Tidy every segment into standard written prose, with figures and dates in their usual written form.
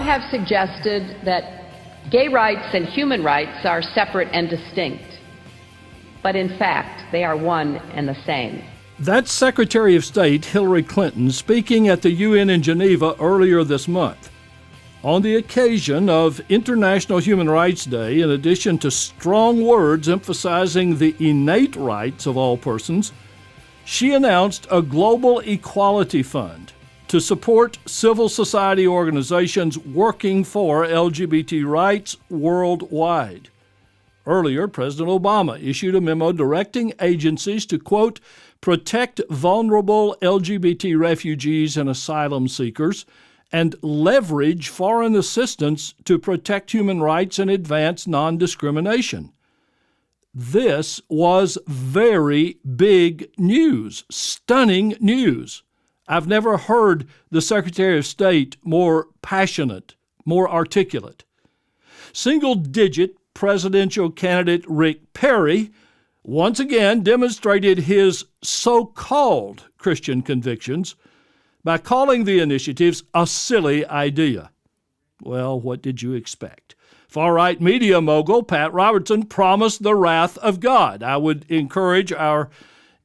have suggested that gay rights and human rights are separate and distinct, but in fact, they are one and the same. That's Secretary of State Hillary Clinton speaking at the UN in Geneva earlier this month. On the occasion of International Human Rights Day, in addition to strong words emphasizing the innate rights of all persons, she announced a global equality fund to support civil society organizations working for LGBT rights worldwide. Earlier, President Obama issued a memo directing agencies to, quote, protect vulnerable LGBT refugees and asylum seekers and leverage foreign assistance to protect human rights and advance non-discrimination. This was very big news, stunning news. I've never heard the Secretary of State more passionate, more articulate. Single-digit presidential candidate Rick Perry once again demonstrated his so-called Christian convictions by calling the initiatives a silly idea. Well, what did you expect? Far-right media mogul Pat Robertson promised the wrath of God. I would encourage our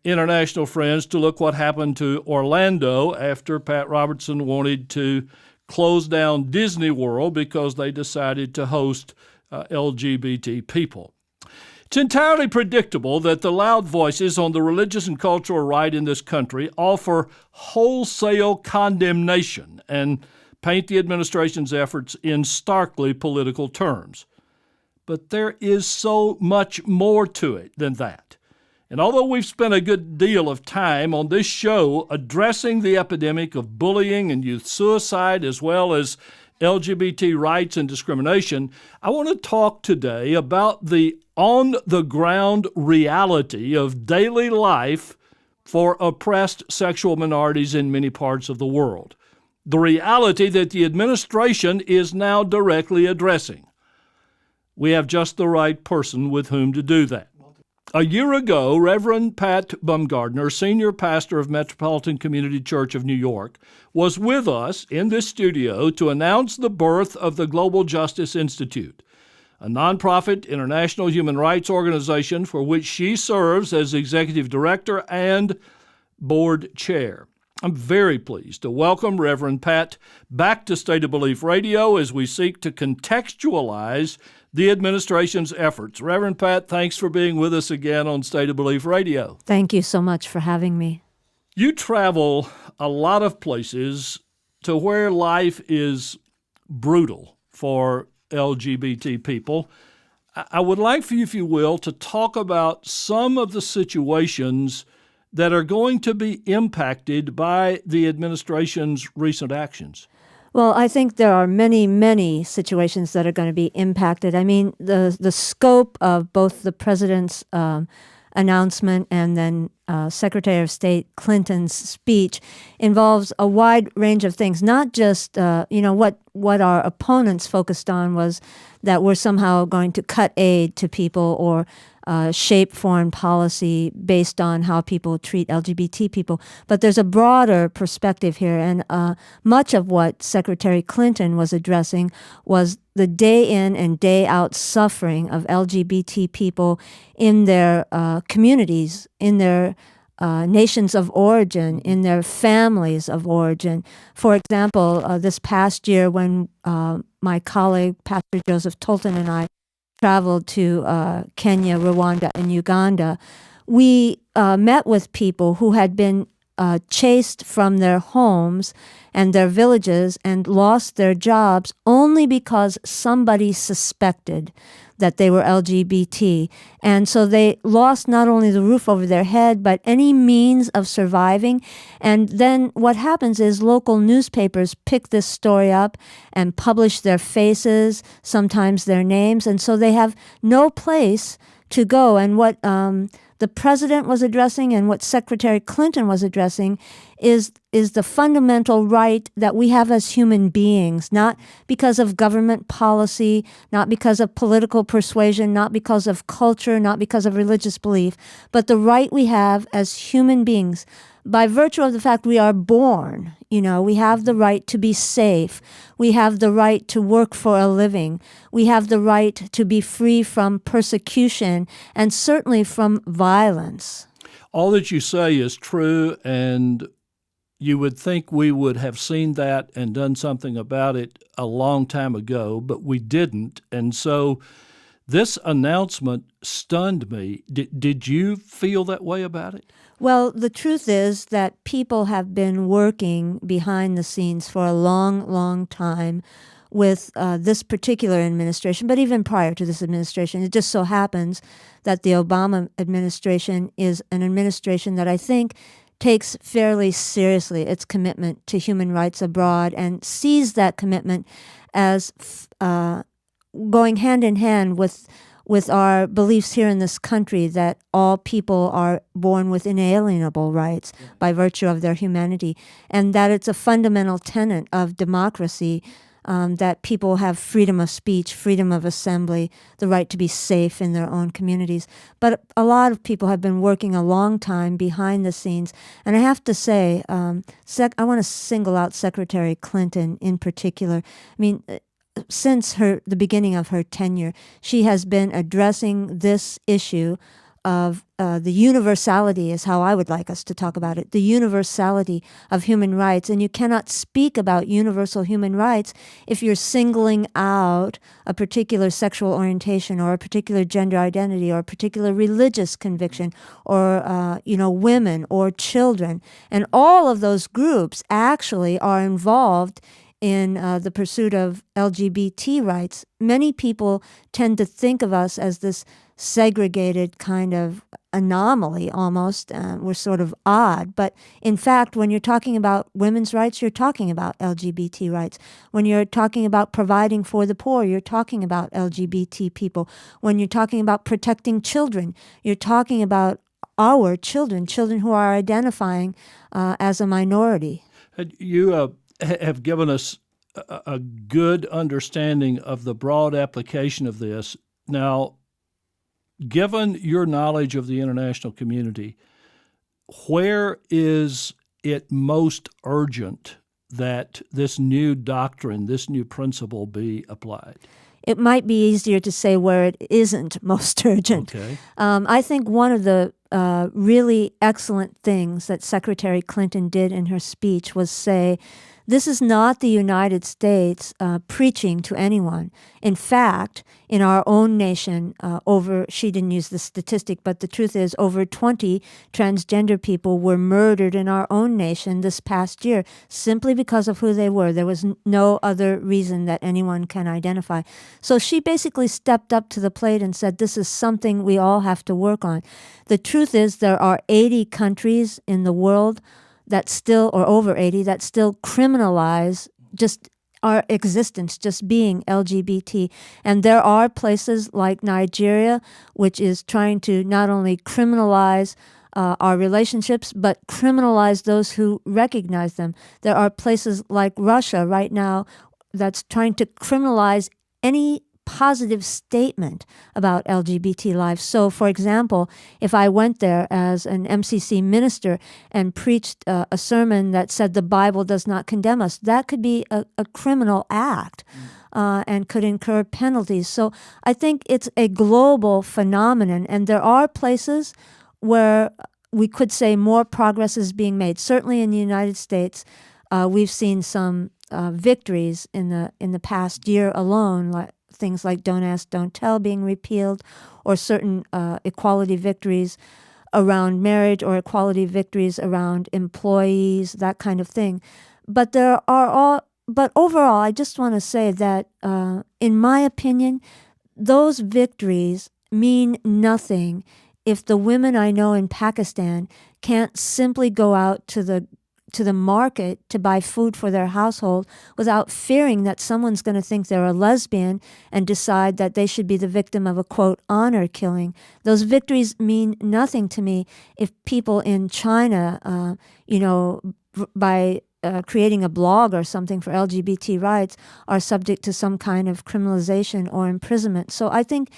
international friends to look what happened to Orlando after Pat Robertson wanted to close down Disney World because they decided to host LGBT people. It's entirely predictable that the loud voices on the religious and cultural right in this country offer wholesale condemnation and paint the administration's efforts in starkly political terms. But there is so much more to it than that. And although we've spent a good deal of time on this show addressing the epidemic of bullying and youth suicide as well as LGBT rights and discrimination, I want to talk today about the on-the-ground reality of daily life for oppressed sexual minorities in many parts of the world. The reality that the administration is now directly addressing. We have just the right person with whom to do that. A year ago, Reverend Pat Bumgardner, senior pastor of Metropolitan Community Church of New York, was with us in this studio to announce the birth of the Global Justice Institute, a nonprofit international human rights organization for which she serves as executive director and board chair. I'm very pleased to welcome Reverend Pat back to State of Belief Radio as we seek to contextualize the administration's efforts. Reverend Pat, thanks for being with us again on State of Belief Radio. Thank you so much for having me. You travel a lot of places to where life is brutal for LGBT people. I would like for you, if you will, to talk about some of the situations that are going to be impacted by the administration's recent actions. Well, I think there are many, many situations that are going to be impacted. I mean, the scope of both the president's announcement and then Secretary of State Clinton's speech involves a wide range of things, not just, what our opponents focused on was that we're somehow going to cut aid to people or shape foreign policy based on how people treat LGBT people. But there's a broader perspective here, and much of what Secretary Clinton was addressing was the day in and day out suffering of LGBT people in their communities, in their nations of origin, in their families of origin. For example, this past year when my colleague, Pastor Joseph Tolton, and I traveled to Kenya, Rwanda, and Uganda, we met with people who had been chased from their homes and their villages and lost their jobs only because somebody suspected that they were LGBT. And so they lost not only the roof over their head, but any means of surviving. And then what happens is local newspapers pick this story up and publish their faces, sometimes their names, and so they have no place to go. And what the president was addressing and what Secretary Clinton was addressing is the fundamental right that we have as human beings, not because of government policy, not because of political persuasion, not because of culture, not because of religious belief, but the right we have as human beings. by virtue of the fact we are born, we have the right to be safe. We have the right to work for a living. We have the right to be free from persecution and certainly from violence. All that you say is true, and you would think we would have seen that and done something about it a long time ago, but we didn't. And so this announcement stunned me. Did you feel that way about it? Well, the truth is that people have been working behind the scenes for a long, long time with this particular administration, but even prior to this administration. It just so happens that the Obama administration is an administration that I think takes fairly seriously its commitment to human rights abroad and sees that commitment as going hand in hand with our beliefs here in this country that all people are born with inalienable rights by virtue of their humanity, and that it's a fundamental tenet of democracy that people have freedom of speech, freedom of assembly, the right to be safe in their own communities. But a lot of people have been working a long time behind the scenes. And I have to say, I want to single out Secretary Clinton in particular. I mean, since the beginning of her tenure, she has been addressing this issue of the universality, is how I would like us to talk about it, the universality of human rights. And you cannot speak about universal human rights if you're singling out a particular sexual orientation or a particular gender identity or a particular religious conviction or, women or children. And all of those groups actually are involved in the pursuit of LGBT rights. Many people tend to think of us as this segregated kind of anomaly almost. We're sort of odd. But in fact, when you're talking about women's rights, you're talking about LGBT rights. When you're talking about providing for the poor, you're talking about LGBT people. When you're talking about protecting children, you're talking about our children who are identifying as a minority. You have given us a good understanding of the broad application of this. Now, given your knowledge of the international community, where is it most urgent that this new doctrine, this new principle be applied? It might be easier to say where it isn't most urgent. Okay. I think one of the really excellent things that Secretary Clinton did in her speech was say, this is not the United States preaching to anyone. In fact, in our own nation, she didn't use the statistic, but the truth is over 20 transgender people were murdered in our own nation this past year simply because of who they were. There was no other reason that anyone can identify. So she basically stepped up to the plate and said, this is something we all have to work on. The truth is there are 80 countries in the world that still, or over 80, that still criminalize just our existence, just being LGBT. And there are places like Nigeria, which is trying to not only criminalize our relationships, but criminalize those who recognize them. There are places like Russia right now that's trying to criminalize any positive statement about LGBT lives. So, for example, if I went there as an MCC minister and preached a sermon that said the Bible does not condemn us, that could be a criminal act and could incur penalties. So I think it's a global phenomenon, and there are places where we could say more progress is being made. Certainly in the United States, we've seen some victories in the past year alone, like things like Don't Ask, Don't Tell being repealed, or certain equality victories around marriage or equality victories around employees, that kind of thing. But but overall, I just want to say that, in my opinion, those victories mean nothing if the women I know in Pakistan can't simply go out to the market to buy food for their household without fearing that someone's going to think they're a lesbian and decide that they should be the victim of a, quote, honor killing. Those victories mean nothing to me if people in China, by creating a blog or something for LGBT rights, are subject to some kind of criminalization or imprisonment. So I think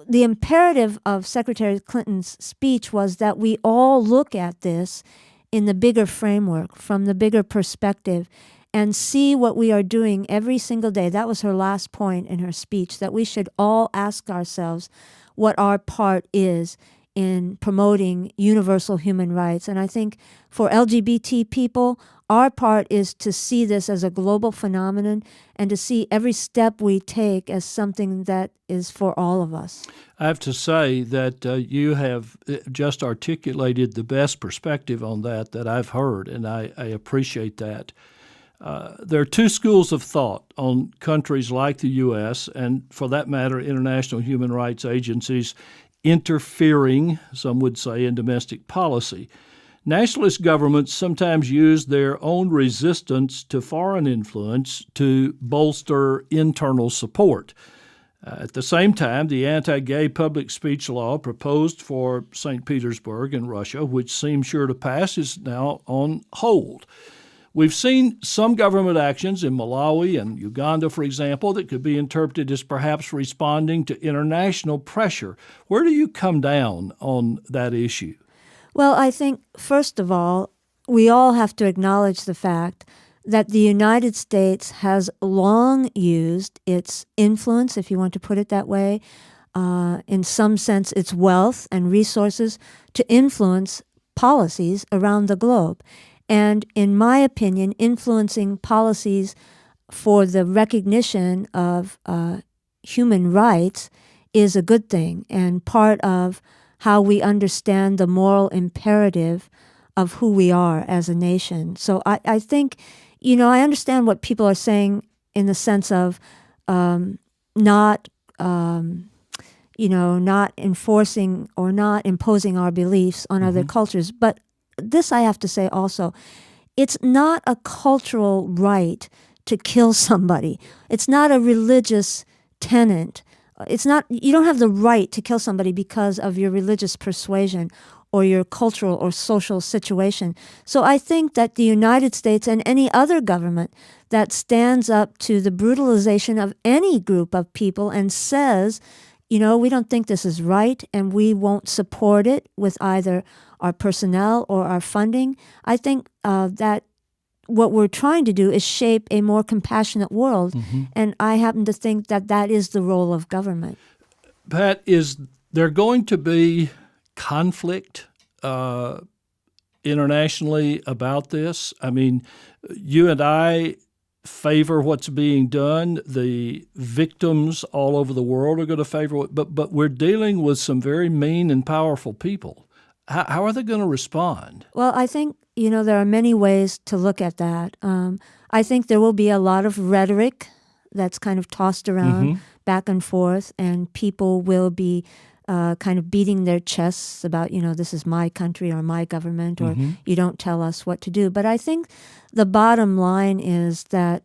the imperative of Secretary Clinton's speech was that we all look at this in the bigger framework, from the bigger perspective, and see what we are doing every single day. That was her last point in her speech, that we should all ask ourselves what our part is in promoting universal human rights. And I think for LGBT people, our part is to see this as a global phenomenon and to see every step we take as something that is for all of us. I have to say that you have just articulated the best perspective on that I've heard, and I appreciate that. There are two schools of thought on countries like the U.S. and, for that matter, international human rights agencies interfering, some would say, in domestic policy. Nationalist governments sometimes use their own resistance to foreign influence to bolster internal support. At the same time, the anti-gay public speech law proposed for St. Petersburg in Russia, which seemed sure to pass, is now on hold. We've seen some government actions in Malawi and Uganda, for example, that could be interpreted as perhaps responding to international pressure. Where do you come down on that issue? Well, I think, first of all, we all have to acknowledge the fact that the United States has long used its influence, if you want to put it that way, in some sense its wealth and resources to influence policies around the globe. And in my opinion, influencing policies for the recognition of human rights is a good thing and part of how we understand the moral imperative of who we are as a nation. So I think, I understand what people are saying in the sense of not enforcing or not imposing our beliefs on other cultures. But this I have to say also, it's not a cultural right to kill somebody. It's not a religious tenet. You don't have the right to kill somebody because of your religious persuasion or your cultural or social situation. So I think that the United States and any other government that stands up to the brutalization of any group of people and says, we don't think this is right and we won't support it with either our personnel or our funding, I think that what we're trying to do is shape a more compassionate world. And I happen to think that that is the role of government. Pat, is there going to be conflict internationally about this? I mean, you and I favor what's being done. The victims all over the world are going to favor it, but we're dealing with some very mean and powerful people. How are they going to respond? Well, I think, there are many ways to look at that. I think there will be a lot of rhetoric that's kind of tossed around back and forth, and people will be kind of beating their chests about, this is my country or my government, or you don't tell us what to do. But I think the bottom line is that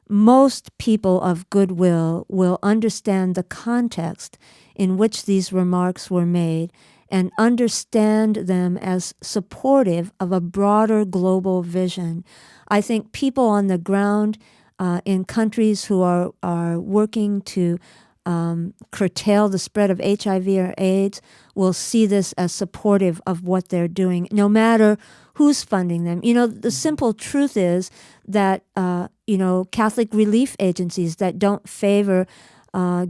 most people of goodwill will understand the context in which these remarks were made and understand them as supportive of a broader global vision. I think people on the ground in countries who are working to curtail the spread of HIV or AIDS will see this as supportive of what they're doing, no matter who's funding them. The simple truth is that, Catholic relief agencies that don't favor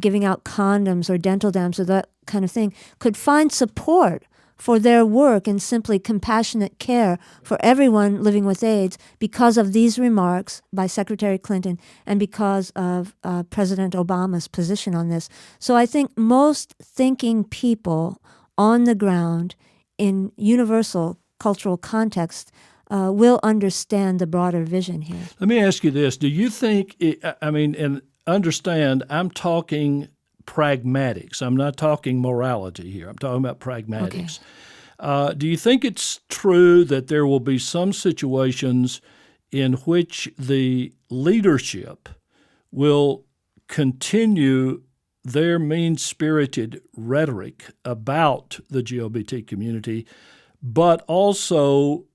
giving out condoms or dental dams or that kind of thing could find support for their work in simply compassionate care for everyone living with AIDS because of these remarks by Secretary Clinton and because of President Obama's position on this. So I think most thinking people on the ground in universal cultural context will understand the broader vision here. Let me ask you this. Do you think, and understand, I'm talking pragmatics. I'm not talking morality here. I'm talking about pragmatics. Okay. Do you think it's true that there will be some situations in which the leadership will continue their mean-spirited rhetoric about the LGBT community, but also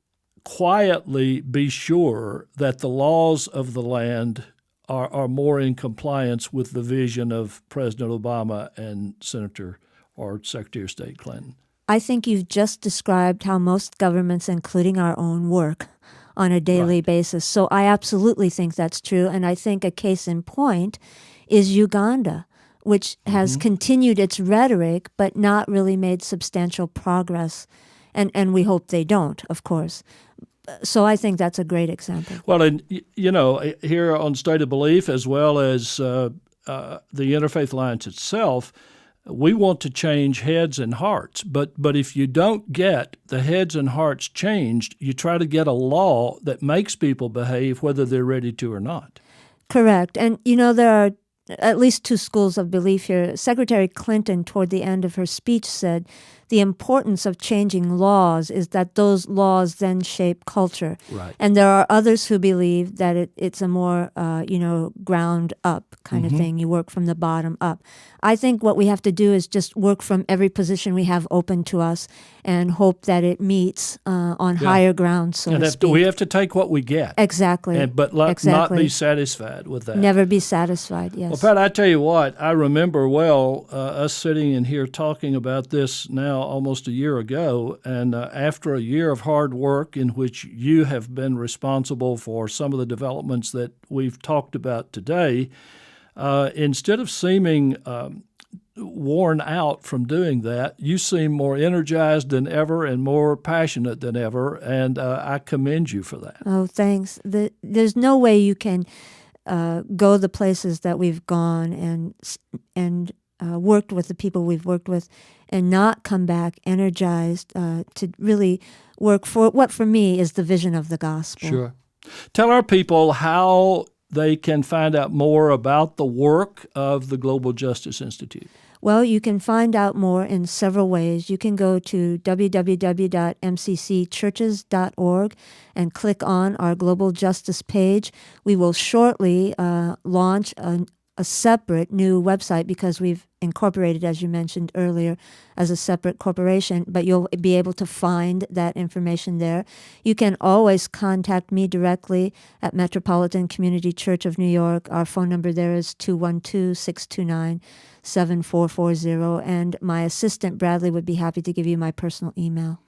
quietly be sure that the laws of the land are more in compliance with the vision of President Obama and Senator or Secretary of State Clinton? I think you've just described how most governments, including our own, work on a daily basis. So I absolutely think that's true. And I think a case in point is Uganda, which has continued its rhetoric but not really made substantial progress. And we hope they don't, of course. So I think that's a great example. Well, and here on State of Belief, as well as the Interfaith Alliance itself, we want to change heads and hearts. But if you don't get the heads and hearts changed, you try to get a law that makes people behave whether they're ready to or not. Correct. And, there are at least two schools of belief here. Secretary Clinton, toward the end of her speech, said the importance of changing laws is that those laws then shape culture. Right. And there are others who believe that it's a more, ground up kind of thing. You work from the bottom up. I think what we have to do is just work from every position we have open to us and hope that it meets on higher ground, so to speak. We have to take what we get. Exactly. But not be satisfied with that. Never be satisfied, yes. Well, Pat, I tell you what, I remember well us sitting in here talking about this now almost a year ago, and after a year of hard work in which you have been responsible for some of the developments that we've talked about today, instead of seeming worn out from doing that, you seem more energized than ever and more passionate than ever, and I commend you for that. Oh, thanks. There's no way you can go the places that we've gone and worked with the people we've worked with and not come back energized to really work for what for me is the vision of the gospel. Sure. Tell our people how they can find out more about the work of the Global Justice Institute. Well, you can find out more in several ways. You can go to www.mccchurches.org and click on our Global Justice page. We will shortly launch a separate new website because we've incorporated, as you mentioned earlier, as a separate corporation, but you'll be able to find that information there. You can always contact me directly at Metropolitan Community Church of New York. Our phone number there is 212-629-7440, and my assistant, Bradley, would be happy to give you my personal email.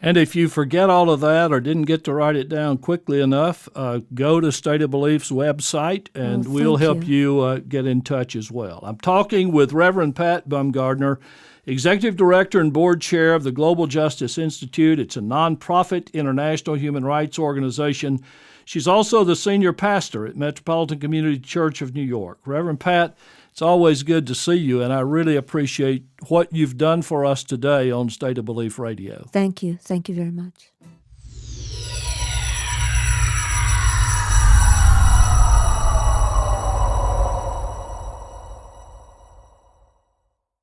And if you forget all of that or didn't get to write it down quickly enough, go to State of Belief's website, and we'll help you get in touch as well. I'm talking with Reverend Pat Bumgardner, Executive Director and Board Chair of the Global Justice Institute. It's a nonprofit international human rights organization. She's also the senior pastor at Metropolitan Community Church of New York. Reverend Pat, it's always good to see you, and I really appreciate what you've done for us today on State of Belief Radio. Thank you. Thank you very much.